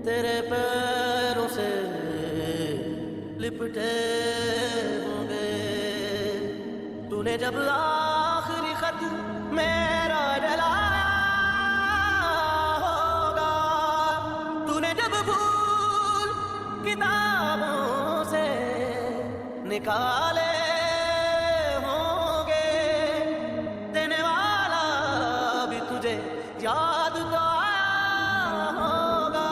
तेरे पैरों से लिपटे होंगे। तूने जब आखिरी खत मेरा जलाया होगा, तूने जब भूल किताबों से निकाले होंगे, देने वाला भी तुझे याद तो आया होगा।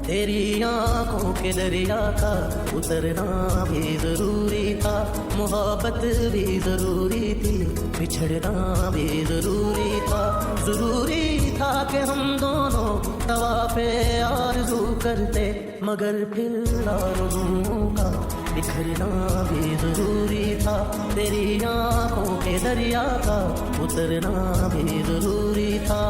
तेरी आंखों के दरिया का उतरना भी जरूरी था, मोहब्बत भी जरूरी थी, बिछड़ना भी जरूरी था। जरूरी था कि हम दोनों तवाफ़े आरज़ू करते, मगर फिर आरज़ुओं का बिखरना भी जरूरी था। तेरी आंखों के दरिया का उतरना भी जरूरी था।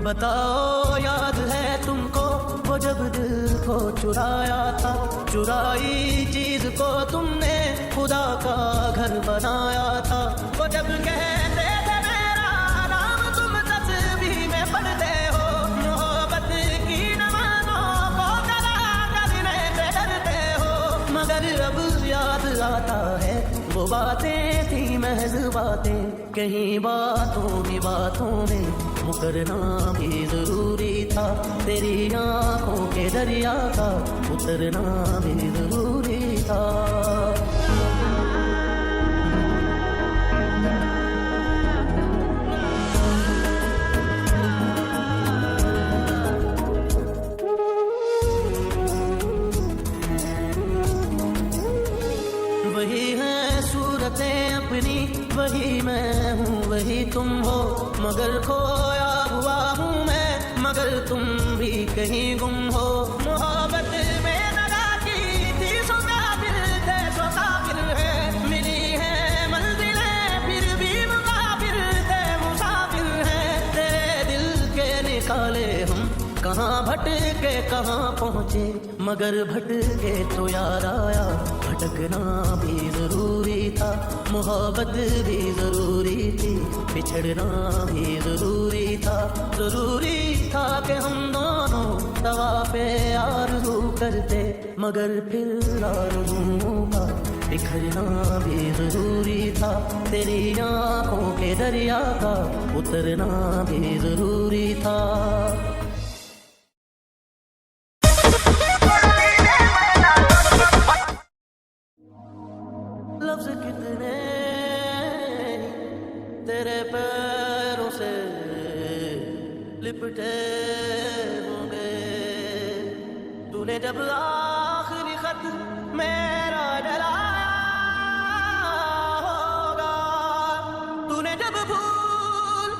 बताओ याद है तुमको वो जब दिल को चुराया था, चुराई चीज को तुमने खुदा का घर बनाया था। वो जब कहते थे मेरा नाम तुम तस्बीह में पढ़ते हो, मोहब्बत की नमाज़ों को करा करने से डरते हो। मगर अब याद आता है वो बातें थी महज बातें, कहीं बातों ही बातों में मुकरना भी जरूरी था। तेरी आंखों के दरिया का उतरना भी जरूरी था। वही है सूरतें अपनी, वही मैं हूँ वही तुम हो, मगर खोया हुआ हूँ मैं, मगर तुम भी कहीं गुम हो। मोहब्बत में दगा की थी सो काफिर थे, सो काफिर है, मिली है मंजिलें फिर भी मुसाफिर थे, मुसाफिर है। तेरे दिल के निकाले हम कहाँ भटके कहाँ पहुँचे, मगर भटके तो याद आया भटकना भी जरूरी था। मोहब्बत भी जरूरी थी, बिछड़ना भी जरूरी था। जरूरी था कि हम दोनों तवाफ़े आरज़ू करते, मगर फिर आरज़ुओं का बिखरना भी जरूरी था। तेरी आंखों के दरिया का उतरना भी जरूरी था। लफ्ज़ कितने तेरे पैरों से लिपटे होंगे। तूने जब आखिरी खत मेरा जलाया होगा, तूने जब भूल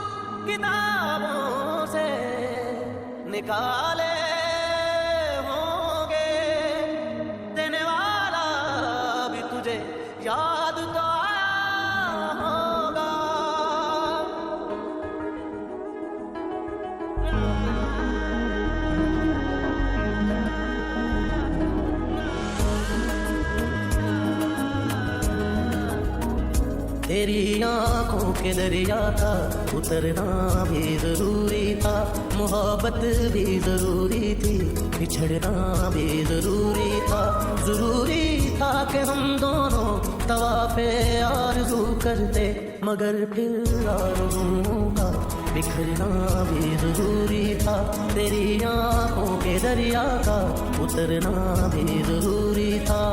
किताबों से निकाले होंगे, देने वाला भी तुझे याद तो आया होगा। तेरी आंखों के दरिया का उतरना भी जरूरी था, मोहब्बत भी जरूरी थी, बिछड़ना भी जरूरी था। जरूरी था कि हम दोनों तवाफ़े आरज़ू करते, मगर फिर आरज़ुओं का बिखरना भी जरूरी था। तेरी आंखों के दरिया का उतरना भी जरूरी था।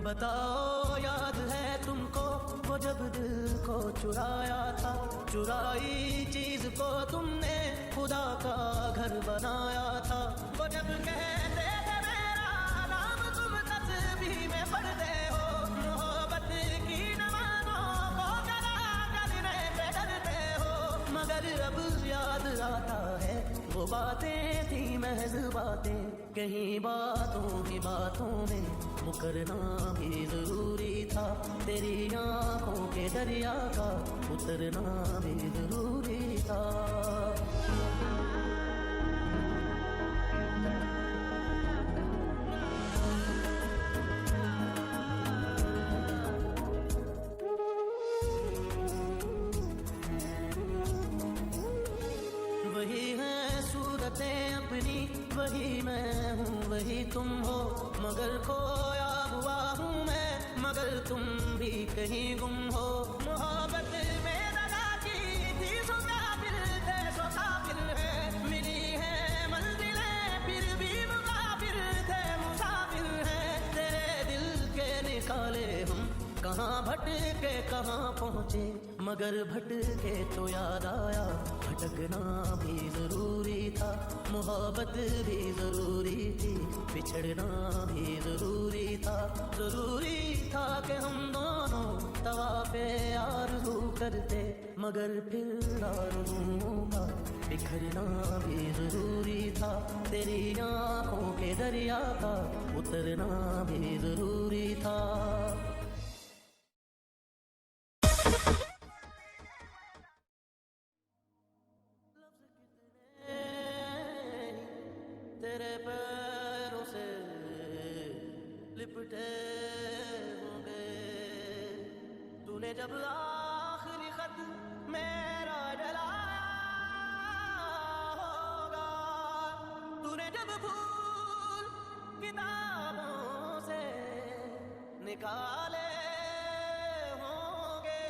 बताओ याद है तुमको वो जब दिल को चुराया था, चुराई चीज को तुमने खुदा का घर बनाया था। वो जब कहते थे मेरा मगर अब याद आता है वो बातें थी महज बातें, कहीं बातों ही बातों में मुकरना भी जरूरी था, तेरी आंखों के दरिया का उतरना भी जरूरी था। वही है सूरतें अपनी, वही मैं हूँ वही तुम हो, मगर खोया हुआ हूँ मैं, मगर तुम भी कहीं गुम हो। मोहब्बत में दगा की थी सो काफिर थे सो काफिर है, मिली है मंजिलें फिर भी मुसाफिर थे मुसाफिर है, तेरे दिल के निकाले हम कहाँ भटके कहाँ पहुँचे, मगर भटके तो याद आया भटकना भी जरूरी था, मोहब्बत भी जरूरी थी, बिछड़ना भी जरूरी था। जरूरी था कि हम दोनों तवाफ़े आरज़ू करते, मगर फिर आरज़ुओं का बिखरना भी जरूरी था, तेरी आंखों के दरिया का उतरना भी जरूरी था। तेरे पैरों से लिपटे होंगे, तूने जब आखिरी खत मेरा जलाया होगा, तूने जब फूल किताबों से निकाले होंगे,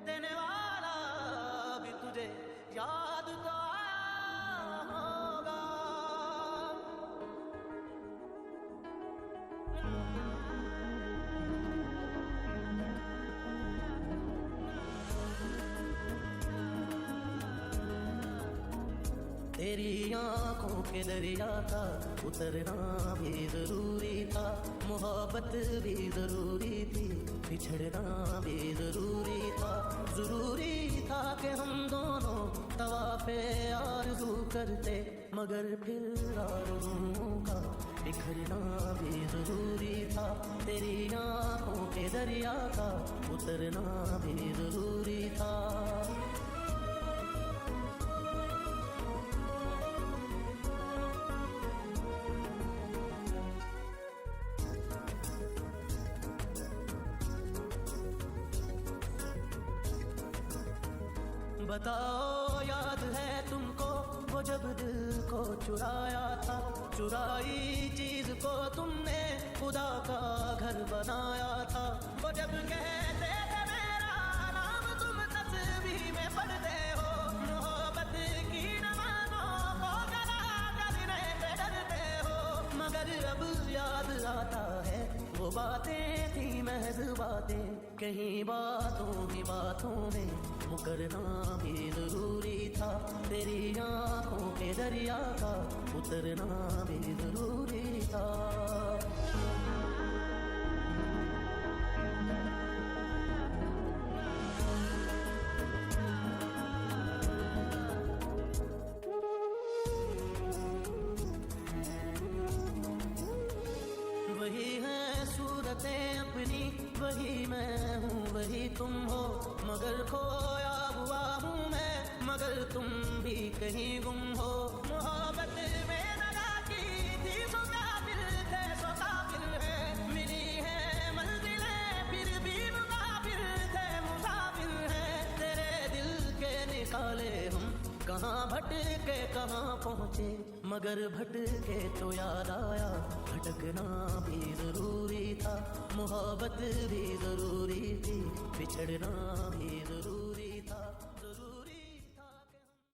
देने वाला भी तुझे याद तो आया होगा। तेरी आंखों के दरिया का उतरना भी जरूरी था, मोहब्बत भी जरूरी थी, बिछड़ना भी जरूरी था। जरूरी था कि हम दोनों तवाफ़े आरज़ू करते, मगर फिर आरज़ुओं का बिखरना भी जरूरी था, तेरी आंखों के दरिया का उतरना भी जरूरी था। बताओ याद है तुमको वो जब दिल को चुराया था, चुराई चीज को तुमने खुदा का घर बनाया था, वो जब कहते थे मेरा नाम तुम तस्बीह में पढ़ते हो, मोहब्बत की नमाज़ों को गला करने पे डरते हो, मगर अब याद आता है वो बातें थी महज बातें, कहीं बातों ही बातों में मुकरना भी जरूरी था, तेरी आंखों के दरिया का उतरना भी जरूरी था। वही है सूरतें अपनी, वही मैं हूँ वही तुम हो, मगर खोया हुआ हूँ मैं, मगर तुम भी कहीं गुम हो। मोहब्बत में दगा की थी सो काफिर थे सो काफिर है, मिली है मंजिलें फिर भी मुसाफिर थे मुसाफिर है, तेरे दिल के निकाले हम कहाँ भटके कहाँ पहुँचे, मगर भटके तो याद आया भटकना भी जरूरी था, मोहब्बत भी जरूरी थी, बिछड़ना भी जरूरी